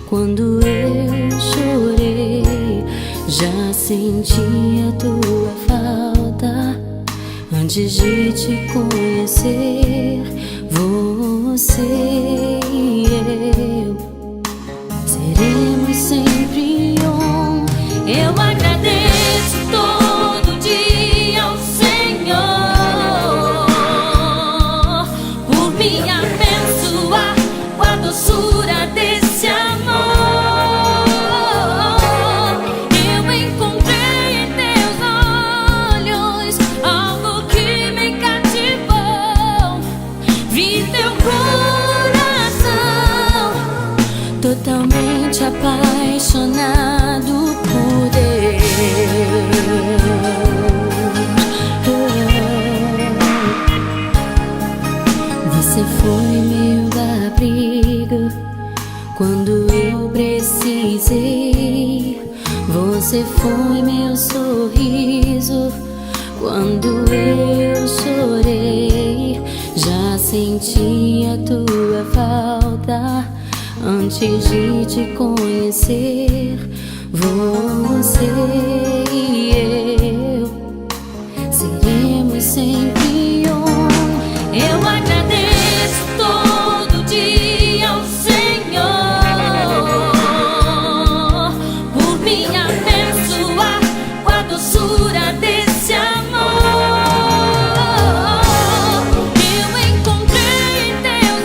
Quando eu chorei, já senti a tua falta. Antes de te conhecer, você e eu seremos sempre um. Eu agradeço todo dia ao Senhor por me abençoar com a doçura desse amor. Eu encontrei em teus olhos algo que me cativou. Vi teu coração totalmente apaixonado por Deus. Você foi meu abrigo quando eu precisei. Você foi meu sorriso quando eu chorei. Já senti a tua falta antes de te conhecer. Você e eu seremos sempre um. Eu agradeço todo dia ao Senhor por me abençoar com a doçura desse amor. Eu encontrei em teus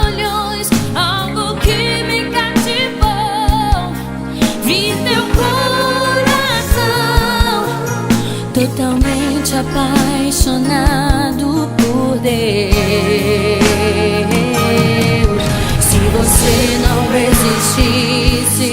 olhos algo que me cativou. Vi teu coração totalmente apaixonado por Deus. Se você não existisse,